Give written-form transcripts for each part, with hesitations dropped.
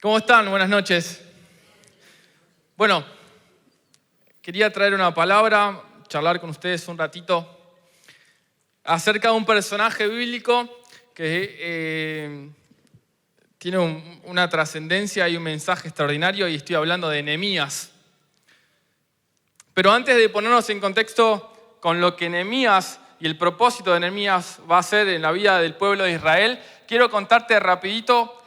¿Cómo están? Buenas noches. Bueno, quería traer una palabra, charlar con ustedes un ratito acerca de un personaje bíblico que tiene una trascendencia y un mensaje extraordinario, y estoy hablando de Nehemías. Pero antes de ponernos en contexto con lo que Nehemías y el propósito de Nehemías va a ser en la vida del pueblo de Israel, quiero contarte rapidito.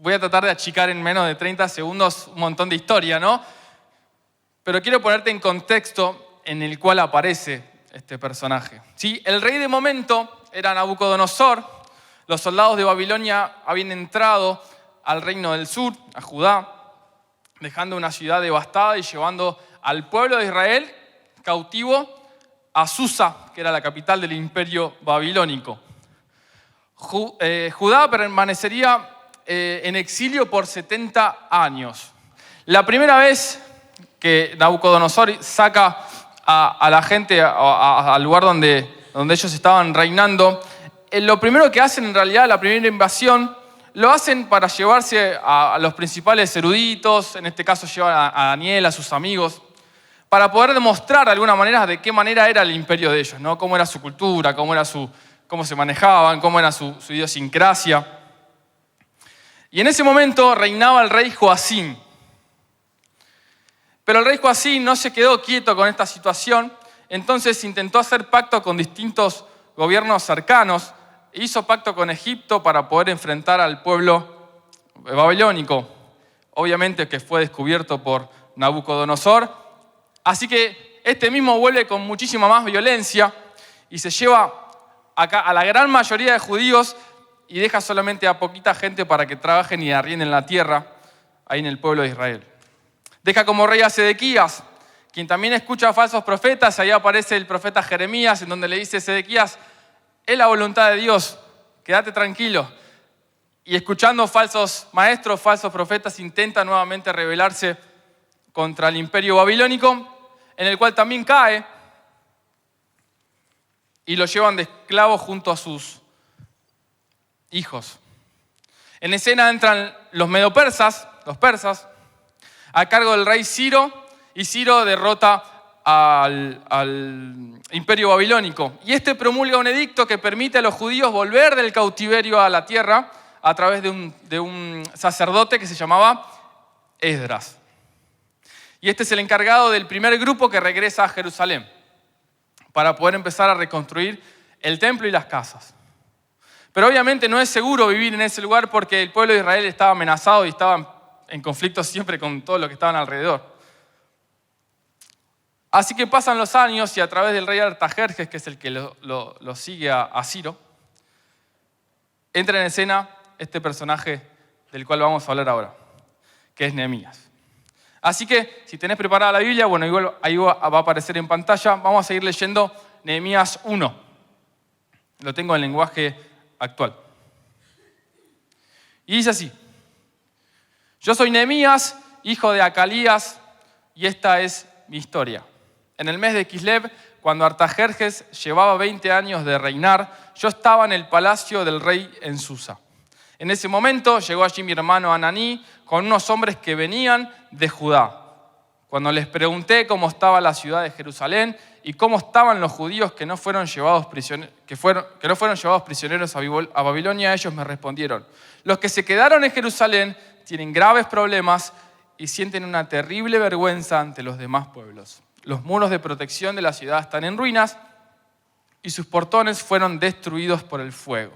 Voy a tratar de achicar en menos de 30 segundos un montón de historia, ¿no? Pero quiero ponerte en contexto en el cual aparece este personaje. ¿Sí? El rey de momento era Nabucodonosor. Los soldados de Babilonia habían entrado al reino del sur, a Judá, dejando una ciudad devastada y llevando al pueblo de Israel cautivo a Susa, que era la capital del imperio babilónico. Judá permanecería en exilio por 70 años. La primera vez que Nabucodonosor saca a la gente al lugar donde ellos estaban reinando, lo primero que hacen en realidad, la primera invasión, lo hacen para llevarse a los principales eruditos, en este caso llevan a Daniel, a sus amigos, para poder demostrar de alguna manera de qué manera era el imperio de ellos, ¿no? Cómo era su cultura, cómo se manejaban, cómo era su idiosincrasia. Y en ese momento reinaba el rey Joacim. Pero el rey Joacim no se quedó quieto con esta situación, entonces intentó hacer pacto con distintos gobiernos cercanos, e hizo pacto con Egipto para poder enfrentar al pueblo babilónico. Obviamente que fue descubierto por Nabucodonosor, así que este mismo vuelve con muchísima más violencia y se lleva a la gran mayoría de judíos y deja solamente a poquita gente para que trabajen y arrienden la tierra ahí en el pueblo de Israel. Deja como rey a Sedequías, quien también escucha a falsos profetas. Ahí aparece el profeta Jeremías, en donde le dice: Sedequías, es la voluntad de Dios, quédate tranquilo. Y escuchando falsos maestros, falsos profetas, intenta nuevamente rebelarse contra el imperio babilónico, en el cual también cae, y lo llevan de esclavo junto a sus hijos. En escena entran los medopersas, los persas, a cargo del rey Ciro, y Ciro derrota al imperio babilónico. Y este promulga un edicto que permite a los judíos volver del cautiverio a la tierra a través de un sacerdote que se llamaba Esdras. Y este es el encargado del primer grupo que regresa a Jerusalén para poder empezar a reconstruir el templo y las casas. Pero obviamente no es seguro vivir en ese lugar porque el pueblo de Israel estaba amenazado y estaba en conflicto siempre con todo lo que estaban alrededor. Así que pasan los años y a través del rey Artajerjes, que es el que lo sigue a Ciro, entra en escena este personaje del cual vamos a hablar ahora, que es Nehemías. Así que si tenés preparada la Biblia, bueno, igual ahí va a aparecer en pantalla. Vamos a seguir leyendo Nehemías 1. Lo tengo en lenguaje actual. Y dice así: Yo soy Nehemías, hijo de Acalías, y esta es mi historia. En el mes de Kislev, cuando Artajerjes llevaba 20 años de reinar, yo estaba en el palacio del rey en Susa. En ese momento llegó allí mi hermano Ananí con unos hombres que venían de Judá. Cuando les pregunté cómo estaba la ciudad de Jerusalén y cómo estaban los judíos que no fueron llevados prisioneros a Babilonia, ellos me respondieron: los que se quedaron en Jerusalén tienen graves problemas y sienten una terrible vergüenza ante los demás pueblos. Los muros de protección de la ciudad están en ruinas y sus portones fueron destruidos por el fuego.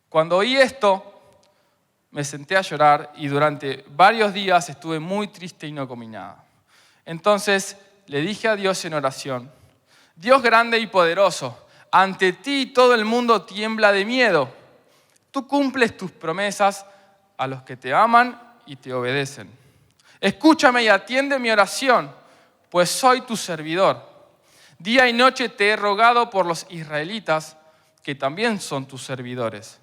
Cuando oí esto, me senté a llorar y durante varios días estuve muy triste y no comí nada. Entonces le dije a Dios en oración: Dios grande y poderoso, ante ti todo el mundo tiembla de miedo. Tú cumples tus promesas a los que te aman y te obedecen. Escúchame y atiende mi oración, pues soy tu servidor. Día y noche te he rogado por los israelitas, que también son tus servidores.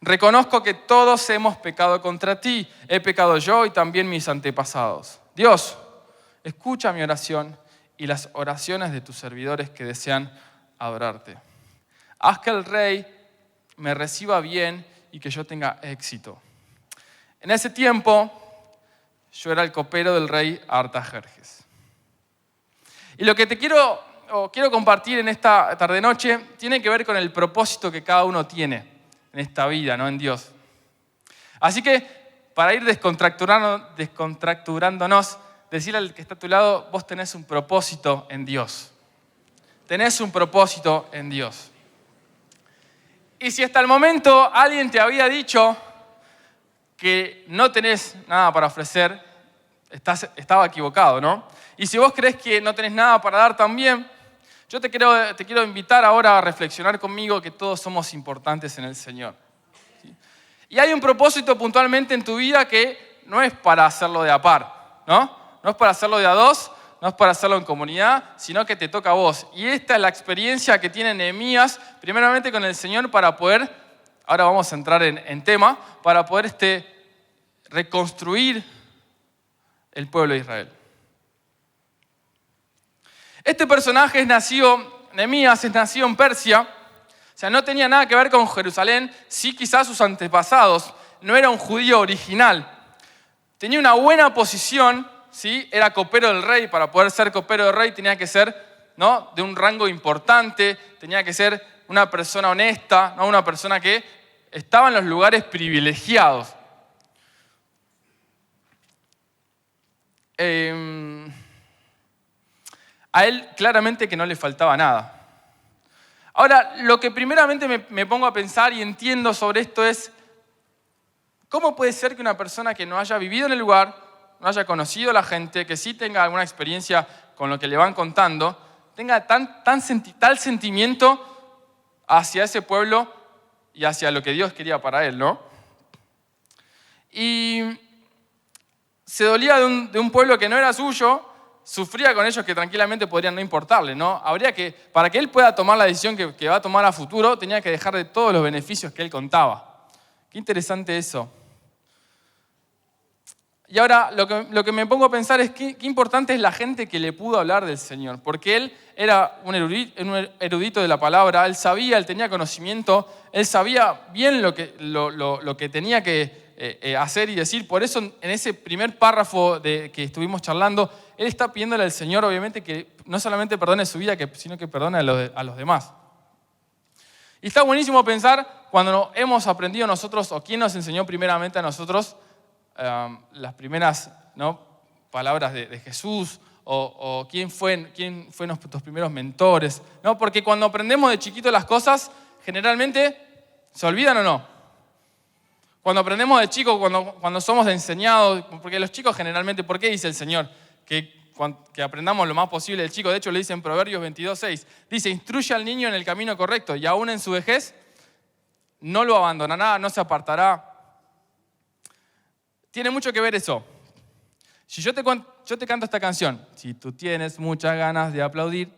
Reconozco que todos hemos pecado contra ti. He pecado yo y también mis antepasados. Dios, escucha mi oración y las oraciones de tus servidores que desean adorarte. Haz que el rey me reciba bien y que yo tenga éxito. En ese tiempo, yo era el copero del rey Artajerjes. Y lo que quiero compartir en esta tarde-noche tiene que ver con el propósito que cada uno tiene en esta vida, ¿no? En Dios. Así que, para ir descontracturándonos, decirle al que está a tu lado, vos tenés un propósito en Dios. Tenés un propósito en Dios. Y si hasta el momento alguien te había dicho que no tenés nada para ofrecer, estaba equivocado, ¿no? Y si vos crees que no tenés nada para dar también, yo te quiero invitar ahora a reflexionar conmigo que todos somos importantes en el Señor. ¿Sí? Y hay un propósito puntualmente en tu vida que no es para hacerlo de a par, ¿no? No es para hacerlo de a dos, no es para hacerlo en comunidad, sino que te toca a vos. Y esta es la experiencia que tiene Nehemías, primeramente con el Señor, para poder, ahora vamos a entrar en tema, para poder reconstruir el pueblo de Israel. Este personaje Nehemías es nacido en Persia, o sea, no tenía nada que ver con Jerusalén, sí quizás sus antepasados, no era un judío original. Tenía una buena posición, ¿sí? Era copero del rey, para poder ser copero del rey tenía que ser, ¿no?, de un rango importante, tenía que ser una persona honesta, ¿no?, una persona que estaba en los lugares privilegiados. A él claramente que no le faltaba nada. Ahora, lo que primeramente me pongo a pensar y entiendo sobre esto es, ¿cómo puede ser que una persona que no haya vivido en el lugar, no haya conocido a la gente, que sí tenga alguna experiencia con lo que le van contando, tenga tal sentimiento hacia ese pueblo y hacia lo que Dios quería para él, ¿no? Y se dolía de un pueblo que no era suyo, sufría con ellos que tranquilamente podrían no importarle, ¿no? Para que él pueda tomar la decisión que va a tomar a futuro, tenía que dejar de todos los beneficios que él contaba. Qué interesante eso. Y ahora lo que me pongo a pensar es qué importante es la gente que le pudo hablar del Señor, porque él era un erudito de la palabra, él tenía conocimiento, él sabía bien lo que tenía que hacer y decir. Por eso en ese primer párrafo que estuvimos charlando, él está pidiéndole al Señor, obviamente, que no solamente perdone su vida, sino que perdone a los demás. Y está buenísimo pensar cuando hemos aprendido nosotros, o quién nos enseñó primeramente a nosotros, las primeras, ¿no?, palabras de Jesús, o quién fue nuestros primeros mentores, ¿no? Porque cuando aprendemos de chiquito las cosas, generalmente se olvidan o no. Cuando aprendemos de chicos, cuando somos enseñados, porque los chicos generalmente, ¿por qué dice el Señor que aprendamos lo más posible del chico? De hecho, le dice en Proverbios 22:6, dice, instruye al niño en el camino correcto y aún en su vejez no lo abandonará, no se apartará. Tiene mucho que ver eso. Si yo te canto esta canción, si tú tienes muchas ganas de aplaudir,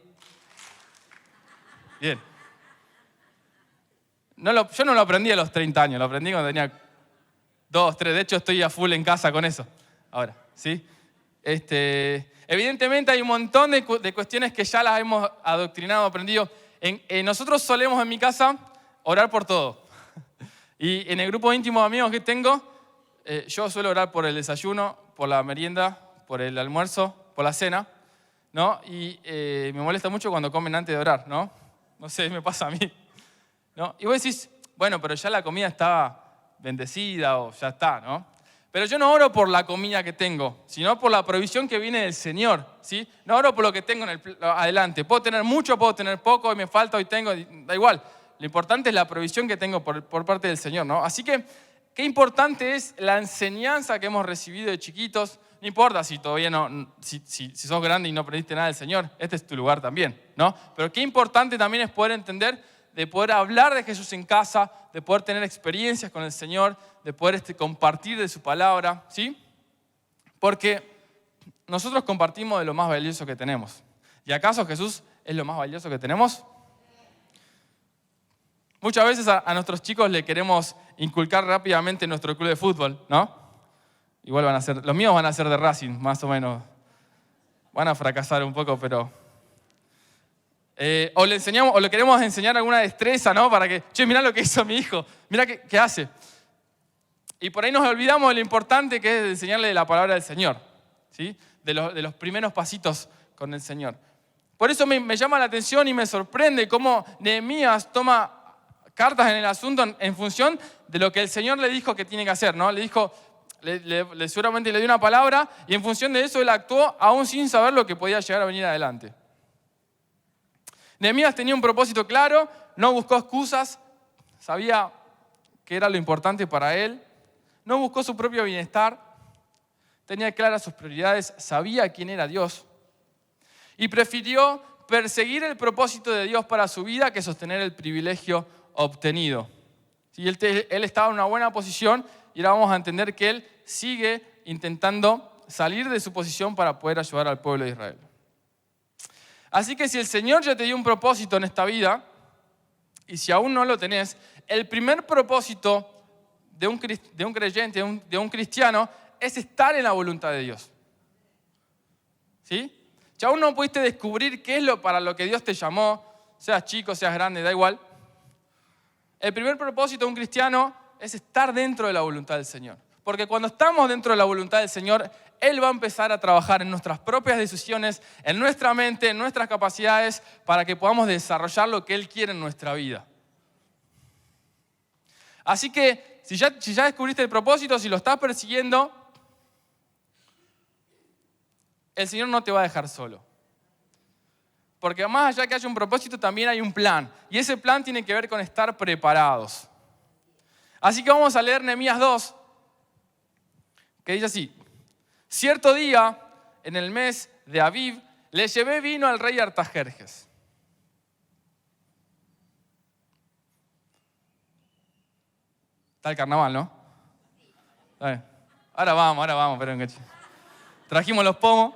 bien. Yo no lo aprendí a los 30 años, lo aprendí cuando tenía 2, 3, de hecho estoy a full en casa con eso, ahora, ¿sí? Evidentemente hay un montón de cuestiones que ya las hemos adoctrinado, aprendido. Nosotros solemos en mi casa orar por todo. Y en el grupo íntimo de amigos que tengo, yo suelo orar por el desayuno, por la merienda, por el almuerzo, por la cena, ¿no? Y me molesta mucho cuando comen antes de orar, ¿no? No sé, me pasa a mí, ¿no? Y vos decís, bueno, pero ya la comida estaba bendecida o ya está, ¿no? Pero yo no oro por la comida que tengo, sino por la provisión que viene del Señor, ¿sí? No oro por lo que tengo adelante. Puedo tener mucho, puedo tener poco, y me falta, hoy tengo, da igual. Lo importante es la provisión que tengo por parte del Señor, ¿no? Así que, qué importante es la enseñanza que hemos recibido de chiquitos. No importa si todavía si sos grande y no aprendiste nada del Señor, este es tu lugar también, ¿no? Pero qué importante también es poder entender, de poder hablar de Jesús en casa, de poder tener experiencias con el Señor, de poder compartir de su palabra, ¿sí? Porque nosotros compartimos de lo más valioso que tenemos. ¿Y acaso Jesús es lo más valioso que tenemos? Muchas veces a nuestros chicos le queremos inculcar rápidamente nuestro club de fútbol, ¿no? Igual los míos van a ser de Racing, más o menos. Van a fracasar un poco, pero... o le queremos enseñar alguna destreza, ¿no? Para que, che, mirá lo que hizo mi hijo, mirá qué hace. Y por ahí nos olvidamos de lo importante que es enseñarle la palabra del Señor, ¿sí? De los primeros pasitos con el Señor. Por eso me llama la atención y me sorprende cómo Nehemías toma cartas en el asunto en función de lo que el Señor le dijo que tiene que hacer, ¿no? Le dijo, seguramente le dio una palabra y en función de eso él actuó aún sin saber lo que podía llegar a venir adelante. Nehemías tenía un propósito claro, no buscó excusas, sabía que era lo importante para él, no buscó su propio bienestar, tenía claras sus prioridades, sabía quién era Dios y prefirió perseguir el propósito de Dios para su vida que sostener el privilegio obtenido. Y él estaba en una buena posición y ahora vamos a entender que él sigue intentando salir de su posición para poder ayudar al pueblo de Israel. Así que si el Señor ya te dio un propósito en esta vida, y si aún no lo tenés, el primer propósito de un creyente, de un cristiano, es estar en la voluntad de Dios. ¿Sí? Si aún no pudiste descubrir qué es para lo que Dios te llamó, seas chico, seas grande, da igual. El primer propósito de un cristiano es estar dentro de la voluntad del Señor. Porque cuando estamos dentro de la voluntad del Señor, Él va a empezar a trabajar en nuestras propias decisiones, en nuestra mente, en nuestras capacidades, para que podamos desarrollar lo que Él quiere en nuestra vida. Así que, si ya descubriste el propósito, si lo estás persiguiendo, el Señor no te va a dejar solo. Porque más allá que haya un propósito, también hay un plan. Y ese plan tiene que ver con estar preparados. Así que vamos a leer Nehemías 2, que dice así. Cierto día, en el mes de Aviv, le llevé vino al rey Artajerjes. Está el carnaval, ¿no? Ahora vamos, pero trajimos los pomos.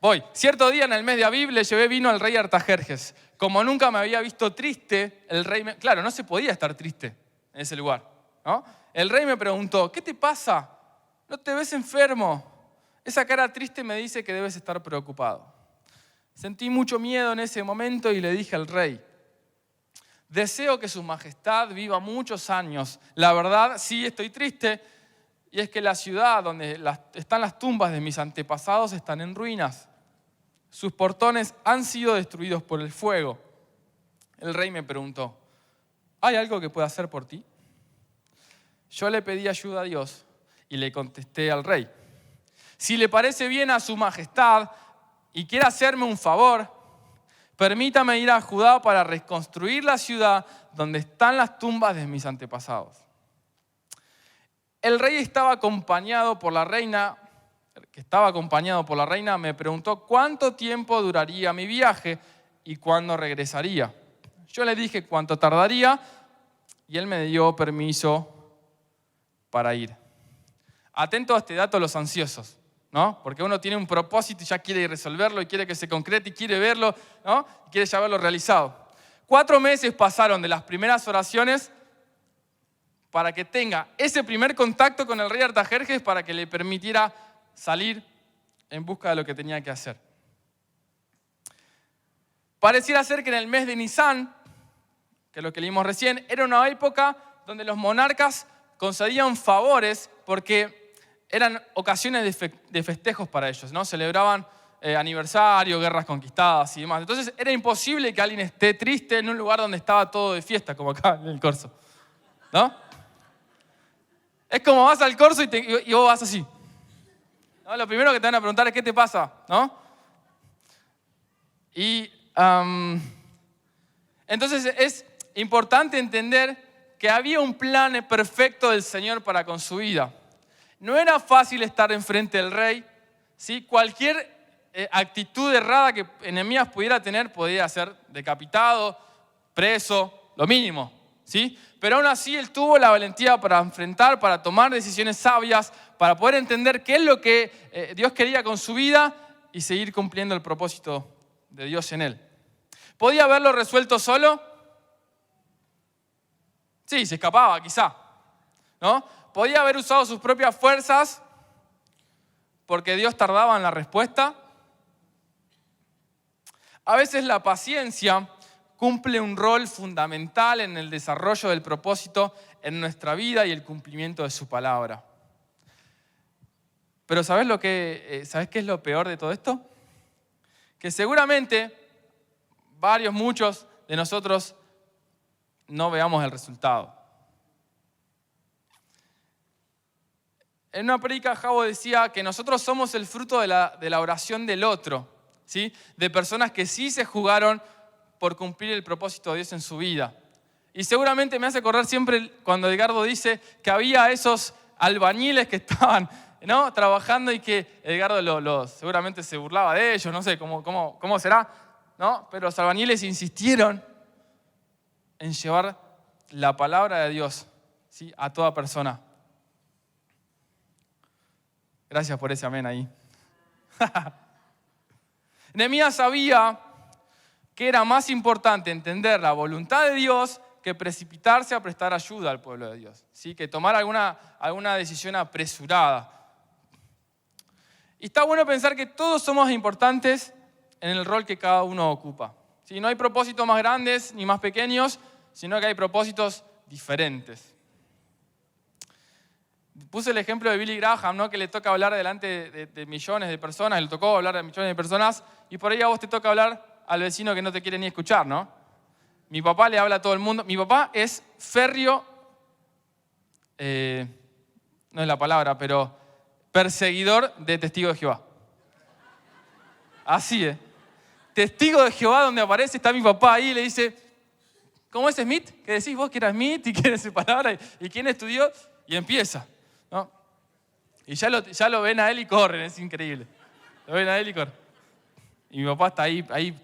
Voy. Cierto día en el mes de Aviv le llevé vino al rey Artajerjes. Como nunca me había visto triste, el rey Claro, no se podía estar triste en ese lugar, ¿no? El rey me preguntó, ¿qué te pasa? ¿No te ves enfermo? Esa cara triste me dice que debes estar preocupado. Sentí mucho miedo en ese momento y le dije al rey, deseo que su majestad viva muchos años. La verdad, sí estoy triste, y es que la ciudad donde están las tumbas de mis antepasados están en ruinas. Sus portones han sido destruidos por el fuego. El rey me preguntó, ¿hay algo que pueda hacer por ti? Yo le pedí ayuda a Dios y le contesté al rey, si le parece bien a su majestad y quiere hacerme un favor, permítame ir a Judá para reconstruir la ciudad donde están las tumbas de mis antepasados. El rey estaba acompañado por la reina, me preguntó cuánto tiempo duraría mi viaje y cuándo regresaría. Yo le dije cuánto tardaría y él me dio permiso para ir. Atento a este dato los ansiosos, ¿no? Porque uno tiene un propósito y ya quiere resolverlo y quiere que se concrete y quiere verlo, ¿no? Y quiere ya verlo realizado. 4 meses pasaron de las primeras oraciones para que tenga ese primer contacto con el rey Artajerjes para que le permitiera salir en busca de lo que tenía que hacer. Pareciera ser que en el mes de Nisan, que es lo que leímos recién, era una época donde los monarcas concedían favores porque eran ocasiones de festejos para ellos, ¿no? Celebraban aniversario, guerras conquistadas y demás. Entonces era imposible que alguien esté triste en un lugar donde estaba todo de fiesta, como acá en el Corso, ¿no? Es como vas al Corso y vos vas así, ¿no? Lo primero que te van a preguntar es ¿qué te pasa? ¿No? Y entonces es importante entender que había un plan perfecto del Señor para con su vida. No era fácil estar enfrente del rey, ¿sí? Cualquier actitud errada que Nehemías pudiera tener podía ser decapitado, preso, lo mínimo, ¿sí? Pero aún así él tuvo la valentía para enfrentar, para tomar decisiones sabias, para poder entender qué es lo que Dios quería con su vida y seguir cumpliendo el propósito de Dios en él. ¿Podía haberlo resuelto solo? Sí, se escapaba quizá, ¿no? ¿Podía haber usado sus propias fuerzas porque Dios tardaba en la respuesta? A veces la paciencia cumple un rol fundamental en el desarrollo del propósito en nuestra vida y el cumplimiento de su palabra. Pero ¿sabes qué es lo peor de todo esto? Que seguramente muchos de nosotros no veamos el resultado. En una predica, Javo decía que nosotros somos el fruto de la oración del otro, ¿sí? De personas que sí se jugaron por cumplir el propósito de Dios en su vida. Y seguramente me hace acordar siempre cuando Edgardo dice que había esos albañiles que estaban, ¿no?, trabajando y que Edgardo seguramente se burlaba de ellos, no sé cómo será, ¿no? Pero los albañiles insistieron en llevar la palabra de Dios, ¿sí?, a toda persona. Gracias por ese amén ahí. Nehemías sabía que era más importante entender la voluntad de Dios que precipitarse a prestar ayuda al pueblo de Dios, ¿sí?, que tomar alguna decisión apresurada. Y está bueno pensar que todos somos importantes en el rol que cada uno ocupa, ¿sí? No hay propósitos más grandes ni más pequeños, sino que hay propósitos diferentes. Puse el ejemplo de Billy Graham, ¿no?, que le toca hablar delante de millones de personas, le tocó hablar de millones de personas, y por ahí a vos te toca hablar al vecino que no te quiere ni escuchar, ¿no? Mi papá le habla a todo el mundo. Mi papá es férreo, no es la palabra, pero perseguidor de Testigo de Jehová. Así es. Testigo de Jehová, donde aparece, está mi papá ahí y le dice, ¿cómo es Smith? ¿Qué decís vos que era Smith y quién es su palabra y quién estudió? Y empieza, ¿no? Y ya lo ven a él y corren, es increíble. Lo ven a él y corren. Y mi papá está ahí.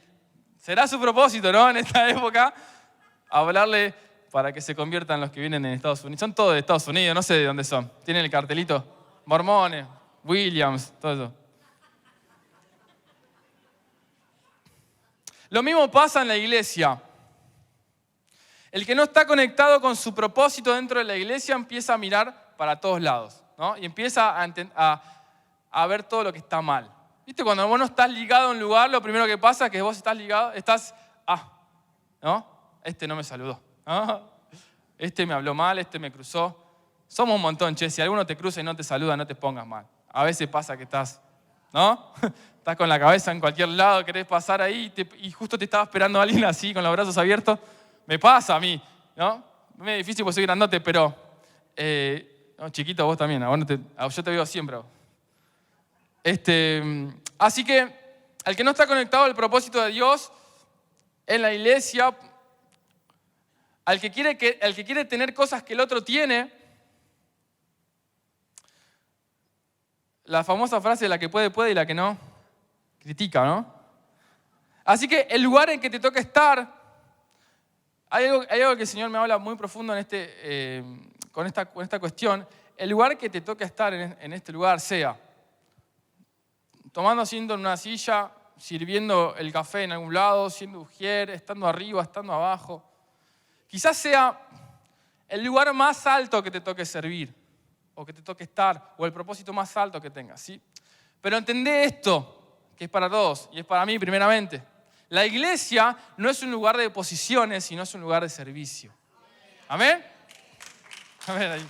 Será su propósito, ¿no?, en esta época, hablarle para que se conviertan los que vienen en Estados Unidos. Son todos de Estados Unidos, no sé de dónde son. Tienen el cartelito. Mormones, Williams, todo eso. Lo mismo pasa en la iglesia. El que no está conectado con su propósito dentro de la iglesia empieza a mirar para todos lados, ¿no? Y empieza a ver todo lo que está mal. ¿Viste? Cuando vos no estás ligado a un lugar, lo primero que pasa es que vos estás ligado, ¿no? Este no me saludó, ¿no? Este me habló mal, este me cruzó. Somos un montón, che. Si alguno te cruza y no te saluda, no te pongas mal. A veces pasa que estás, ¿no? Estás con la cabeza en cualquier lado, querés pasar ahí y justo te estaba esperando alguien así, con los brazos abiertos. Me pasa a mí, ¿no? Es medio difícil porque soy grandote, pero no, chiquito vos también. Yo te veo siempre. Así que al que no está conectado al propósito de Dios en la iglesia, al que quiere tener cosas que el otro tiene, la famosa frase, la que puede y la que no, critica, ¿no? Así que el lugar en que te toca estar, hay algo que el Señor me habla muy profundo con esta cuestión. El lugar que te toca estar en este lugar sea tomando asiento en una silla, sirviendo el café en algún lado, siendo ujier, estando arriba, estando abajo. Quizás sea el lugar más alto que te toque servir, o que te toque estar, o el propósito más alto que tengas, ¿sí? Pero entendé esto, que es para todos, y es para mí primeramente. La iglesia no es un lugar de posiciones, sino es un lugar de servicio. ¿Amén? Amén ahí.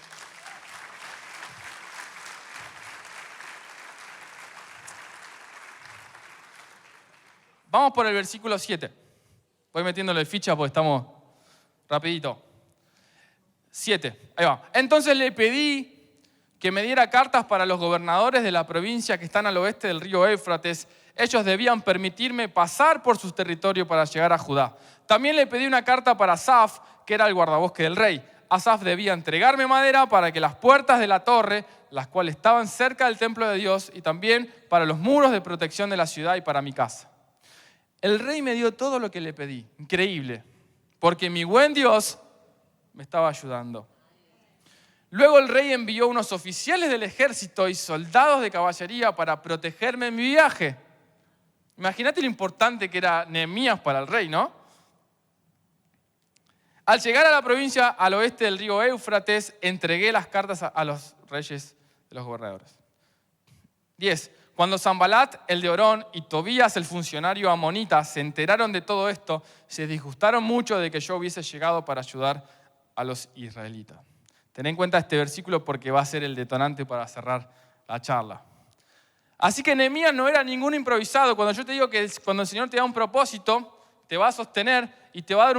Vamos por el versículo 7. Voy metiéndole ficha porque estamos rapidito. 7, ahí va. Entonces le pedí que me diera cartas para los gobernadores de la provincia que están al oeste del río Éufrates. Ellos debían permitirme pasar por su territorio para llegar a Judá. También le pedí una carta para Asaf, que era el guardabosque del rey. Asaf debía entregarme madera para que las puertas de la torre, las cuales estaban cerca del templo de Dios, y también para los muros de protección de la ciudad y para mi casa. El rey me dio todo lo que le pedí. Increíble. Porque mi buen Dios me estaba ayudando. Luego el rey envió unos oficiales del ejército y soldados de caballería para protegerme en mi viaje. Imagínate lo importante que era Nehemías para el rey, ¿no? Al llegar a la provincia al oeste del río Éufrates, entregué las cartas a los reyes de los gobernadores. 10. Cuando Sanbalat, el de Orón, y Tobías, el funcionario amonita, se enteraron de todo esto, se disgustaron mucho de que yo hubiese llegado para ayudar a los israelitas. Ten en cuenta este versículo porque va a ser el detonante para cerrar la charla. Así que Nehemías no era ningún improvisado. Cuando yo te digo que cuando el Señor te da un propósito, te va a sostener y te va a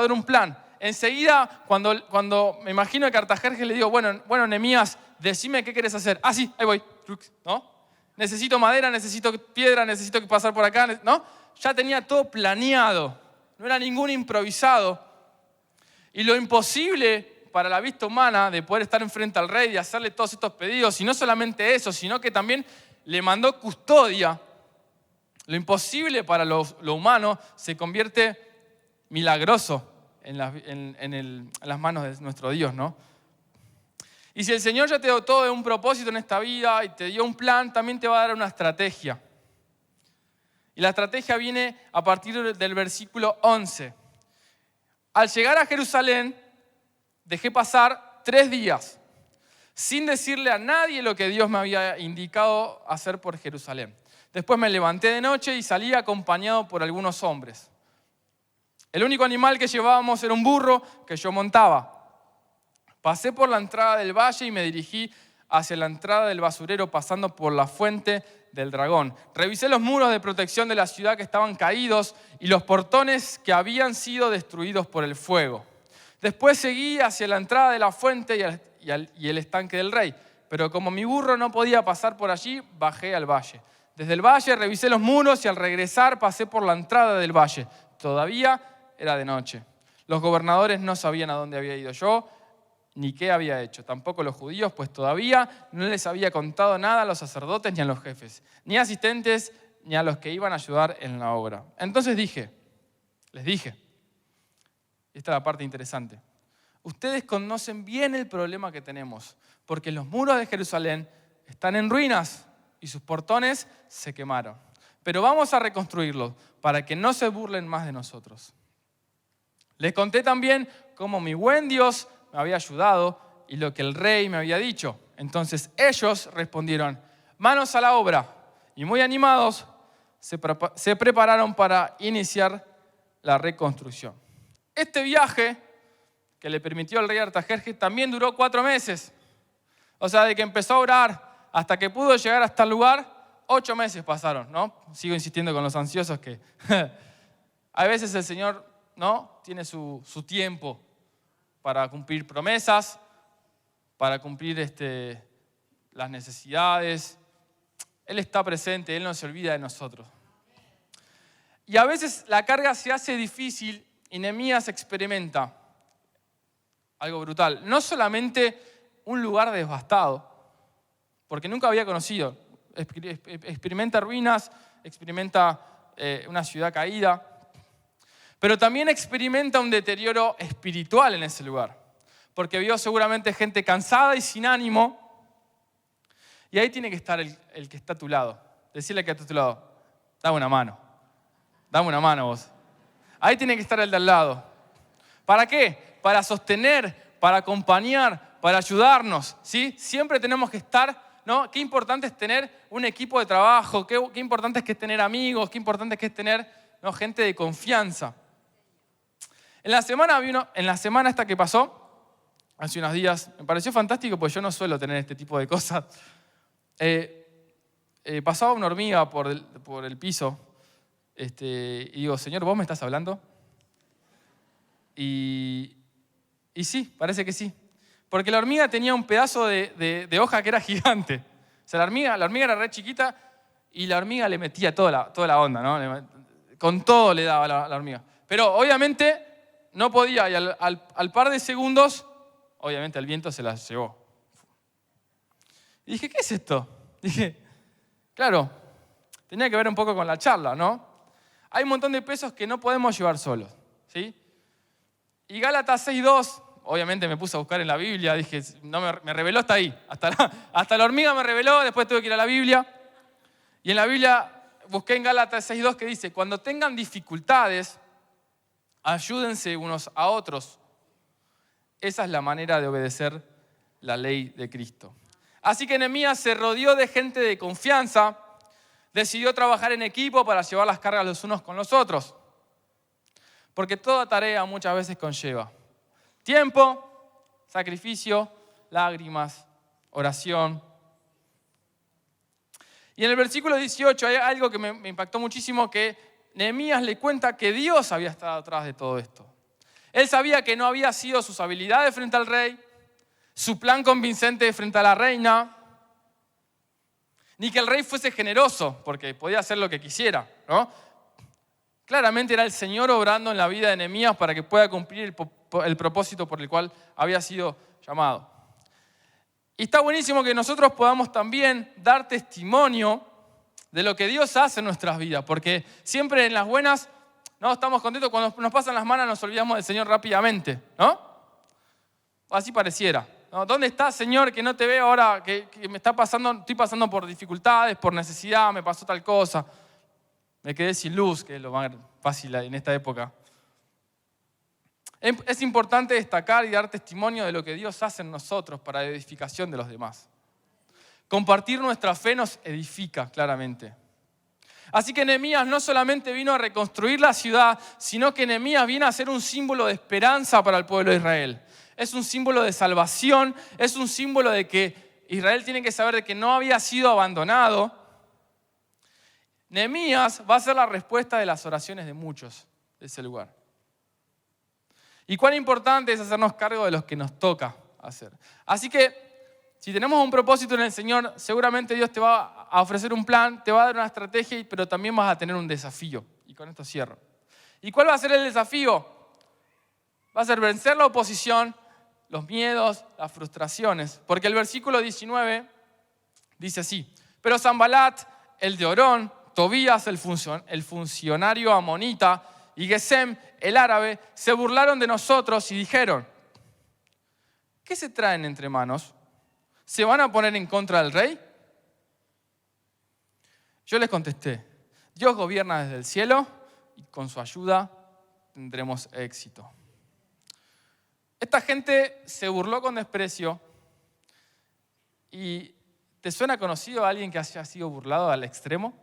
dar un plan. Enseguida, cuando me imagino que Artajerjes le digo, bueno, Nehemías, decime qué quieres hacer. Ah, sí, ahí voy, ¿no? Necesito madera, necesito piedra, necesito pasar por acá, ¿no? Ya tenía todo planeado. No era ningún improvisado. Y lo imposible para la vista humana de poder estar enfrente al rey y hacerle todos estos pedidos, y no solamente eso, sino que también le mandó custodia. Lo imposible para lo humano se convierte milagroso en las manos de nuestro Dios, ¿no? Y si el Señor ya te dio todo de un propósito en esta vida y te dio un plan, también te va a dar una estrategia. Y la estrategia viene a partir del versículo 11. Al llegar a Jerusalén, dejé pasar 3 días sin decirle a nadie lo que Dios me había indicado hacer por Jerusalén. Después me levanté de noche y salí acompañado por algunos hombres. El único animal que llevábamos era un burro que yo montaba. Pasé por la entrada del valle y me dirigí hacia la entrada del basurero pasando por la fuente del dragón. Revisé los muros de protección de la ciudad que estaban caídos y los portones que habían sido destruidos por el fuego. Después seguí hacia la entrada de la fuente y el estanque del rey. Pero como mi burro no podía pasar por allí, bajé al valle. Desde el valle revisé los muros y al regresar pasé por la entrada del valle. Todavía era de noche. Los gobernadores no sabían a dónde había ido yo ni qué había hecho. Tampoco los judíos, pues todavía no les había contado nada a los sacerdotes ni a los jefes, ni asistentes, ni a los que iban a ayudar en la obra. Entonces les dije, esta es la parte interesante, ustedes conocen bien el problema que tenemos, porque los muros de Jerusalén están en ruinas y sus portones se quemaron. Pero vamos a reconstruirlos para que no se burlen más de nosotros. Les conté también cómo mi buen Dios me había ayudado y lo que el rey me había dicho. Entonces ellos respondieron, manos a la obra. Y muy animados se prepararon para iniciar la reconstrucción. Este viaje que le permitió al rey Artajerjes también duró 4 meses. O sea, de que empezó a orar hasta que pudo llegar hasta el lugar, 8 meses pasaron, ¿no? Sigo insistiendo con los ansiosos que a veces el Señor, ¿no?, tiene su tiempo para cumplir promesas, para cumplir las necesidades. Él está presente, Él no se olvida de nosotros. Y a veces la carga se hace difícil y Nehemías experimenta algo brutal. No solamente un lugar devastado, porque nunca había conocido. Experimenta ruinas, experimenta una ciudad caída, pero también experimenta un deterioro espiritual en ese lugar, porque vio seguramente gente cansada y sin ánimo, y ahí tiene que estar el que está a tu lado. Decirle que está a tu lado, dame una mano vos. Ahí tiene que estar el de al lado. ¿Para qué? Para sostener, para acompañar, para ayudarnos, ¿sí? Siempre tenemos que estar, ¿no? Qué importante es tener un equipo de trabajo, qué importante es que es tener amigos, qué importante es que es tener, ¿no?, gente de confianza. En la semana esta que pasó, hace unos días, me pareció fantástico porque yo no suelo tener este tipo de cosas. Pasaba una hormiga por el piso y digo, Señor, ¿vos me estás hablando? Y sí, parece que sí. Porque la hormiga tenía un pedazo de hoja que era gigante. O sea, la hormiga era re chiquita y la hormiga le metía toda la onda, ¿no? Con todo le daba la hormiga. Pero obviamente no podía y al par de segundos, obviamente el viento se las llevó. Y dije, ¿qué es esto? Dije, claro, tenía que ver un poco con la charla, ¿no? Hay un montón de pesos que no podemos llevar solos, ¿sí? Y Gálatas 6:2, obviamente me puse a buscar en la Biblia, dije, no me reveló hasta ahí. Hasta la hormiga me reveló, después tuve que ir a la Biblia. Y en la Biblia busqué en Gálatas 6:2 que dice, cuando tengan dificultades, ayúdense unos a otros. Esa es la manera de obedecer la ley de Cristo. Así que Nehemías se rodeó de gente de confianza Decidió trabajar en equipo para llevar las cargas los unos con los otros. Porque toda tarea muchas veces conlleva tiempo, sacrificio, lágrimas, oración. Y en el versículo 18 hay algo que me impactó muchísimo, que Nehemías le cuenta que Dios había estado atrás de todo esto. Él sabía que no había sido sus habilidades frente al rey, su plan convincente frente a la reina, ni que el rey fuese generoso, porque podía hacer lo que quisiera, ¿no? Claramente era el Señor obrando en la vida de Nehemías para que pueda cumplir el propósito por el cual había sido llamado. Y está buenísimo que nosotros podamos también dar testimonio de lo que Dios hace en nuestras vidas, porque siempre en las buenas no estamos contentos, cuando nos pasan las manos nos olvidamos del Señor rápidamente, ¿no? Así pareciera, ¿no? ¿Dónde estás, Señor, que no te veo ahora, que me está pasando, estoy pasando por dificultades, por necesidad, me pasó tal cosa, me quedé sin luz, que es lo más fácil en esta época? Es importante destacar y dar testimonio de lo que Dios hace en nosotros para la edificación de los demás. Compartir nuestra fe nos edifica claramente. Así que Nehemías no solamente vino a reconstruir la ciudad, sino que Nehemías viene a ser un símbolo de esperanza para el pueblo de Israel. Es un símbolo de salvación, es un símbolo de que Israel tiene que saber de que no había sido abandonado. Nehemías va a ser la respuesta de las oraciones de muchos de ese lugar. Y cuán importante es hacernos cargo de los que nos toca hacer. Así que, si tenemos un propósito en el Señor, seguramente Dios te va a ofrecer un plan, te va a dar una estrategia, pero también vas a tener un desafío. Y con esto cierro. ¿Y cuál va a ser el desafío? Va a ser vencer la oposición, los miedos, las frustraciones. Porque el versículo 19 dice así: pero Sanbalat, el de Orón, Tobías, el funcionario amonita, y Gesem, el árabe, se burlaron de nosotros y dijeron: ¿qué se traen entre manos? ¿Se van a poner en contra del rey? Yo les contesté: Dios gobierna desde el cielo y con su ayuda tendremos éxito. Esta gente se burló con desprecio. ¿Y te suena conocido a alguien que haya sido burlado al extremo?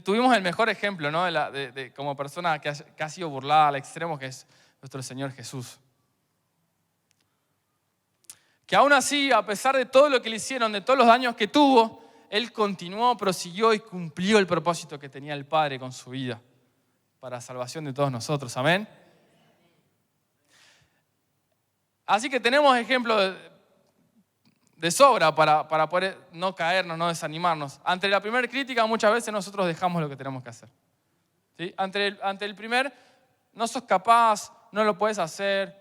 Tuvimos el mejor ejemplo, ¿no? de como persona que ha sido burlada al extremo, que es nuestro Señor Jesús. Que aún así, a pesar de todo lo que le hicieron, de todos los daños que tuvo, Él continuó, prosiguió y cumplió el propósito que tenía el Padre con su vida para la salvación de todos nosotros. Amén. Así que tenemos ejemplos de sobra para poder no caernos, no desanimarnos. Ante la primera crítica muchas veces nosotros dejamos lo que tenemos que hacer. ¿Sí? Ante el primer, no sos capaz, no lo puedes hacer.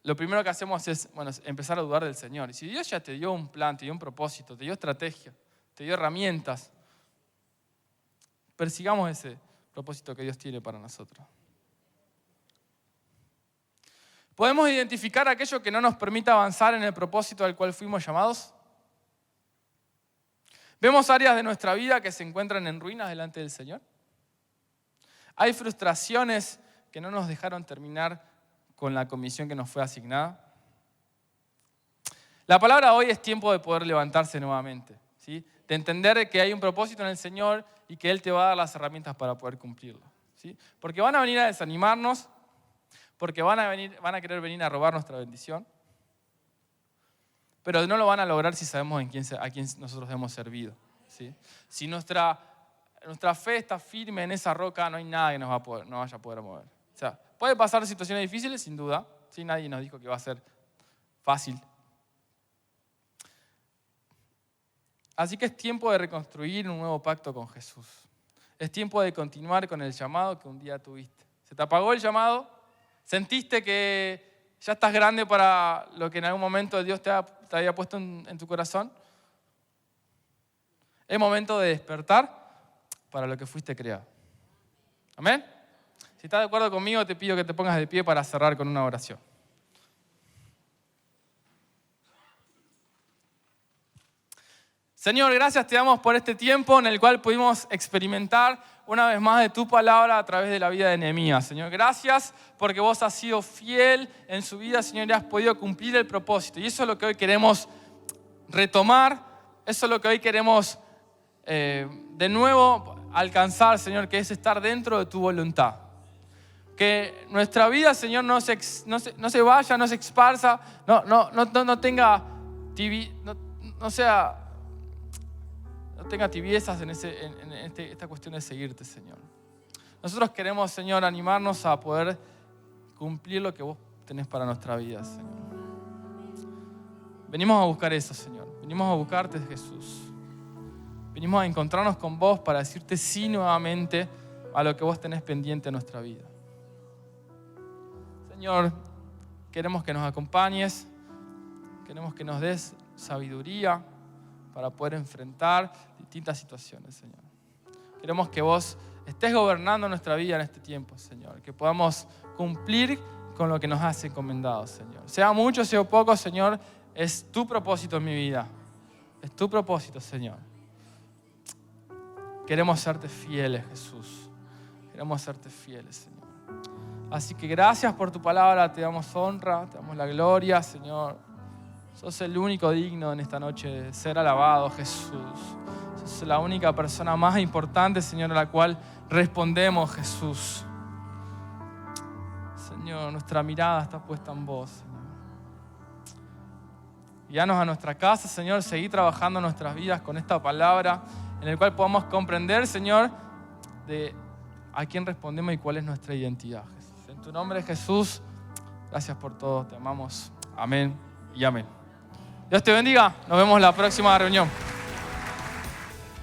Lo primero que hacemos es empezar a dudar del Señor. Y si Dios ya te dio un plan, te dio un propósito, te dio estrategia, te dio herramientas, persigamos ese propósito que Dios tiene para nosotros. ¿Podemos identificar aquello que no nos permita avanzar en el propósito al cual fuimos llamados? ¿Vemos áreas de nuestra vida que se encuentran en ruinas delante del Señor? ¿Hay frustraciones que no nos dejaron terminar con la comisión que nos fue asignada? La palabra hoy es tiempo de poder levantarse nuevamente, ¿sí? De entender que hay un propósito en el Señor y que Él te va a dar las herramientas para poder cumplirlo, ¿sí? Porque van a venir a desanimarnos, porque van a querer venir a robar nuestra bendición, pero no lo van a lograr si sabemos a quién nosotros hemos servido, ¿sí? Si nuestra fe está firme en esa roca, no hay nada que nos vaya a poder mover. O sea, puede pasar situaciones difíciles, sin duda, ¿sí? Nadie nos dijo que va a ser fácil. Así que es tiempo de reconstruir un nuevo pacto con Jesús. Es tiempo de continuar con el llamado que un día tuviste. ¿Se te apagó el llamado? ¿Sentiste que ya estás grande para lo que en algún momento Dios te había puesto en tu corazón? Es momento de despertar para lo que fuiste creado. ¿Amén? Si estás de acuerdo conmigo, te pido que te pongas de pie para cerrar con una oración. Señor, gracias te damos por este tiempo en el cual pudimos experimentar una vez más de tu palabra a través de la vida de Nehemías. Señor, gracias porque vos has sido fiel en su vida, Señor, y has podido cumplir el propósito. Y eso es lo que hoy queremos retomar. Eso es lo que hoy queremos de nuevo alcanzar, Señor, que es estar dentro de tu voluntad. Que nuestra vida, Señor, no se vaya, no se esparza, no tenga tibiezas en esta cuestión de seguirte, Señor. Nosotros queremos, Señor, animarnos a poder cumplir lo que vos tenés para nuestra vida, Señor. Venimos a buscar eso, Señor. Venimos a buscarte, Jesús. Venimos a encontrarnos con vos para decirte sí nuevamente a lo que vos tenés pendiente en nuestra vida. Señor, queremos que nos acompañes, queremos que nos des sabiduría para poder enfrentar distintas situaciones, Señor. Queremos que vos estés gobernando nuestra vida en este tiempo, Señor. Que podamos cumplir con lo que nos has encomendado, Señor. Sea mucho, sea poco, Señor, es tu propósito en mi vida. Es tu propósito, Señor. Queremos serte fieles, Jesús. Queremos serte fieles, Señor. Así que gracias por tu palabra. Te damos honra, te damos la gloria, Señor. Sos el único digno en esta noche de ser alabado, Jesús. Sos la única persona más importante, Señor, a la cual respondemos, Jesús. Señor, nuestra mirada está puesta en vos, Señor. Guíanos a nuestra casa, Señor. Seguí trabajando en nuestras vidas con esta palabra, en el cual podamos comprender, Señor, de a quién respondemos y cuál es nuestra identidad, Jesús. En tu nombre, Jesús, gracias por todo. Te amamos. Amén y amén. Dios te bendiga. Nos vemos en la próxima reunión.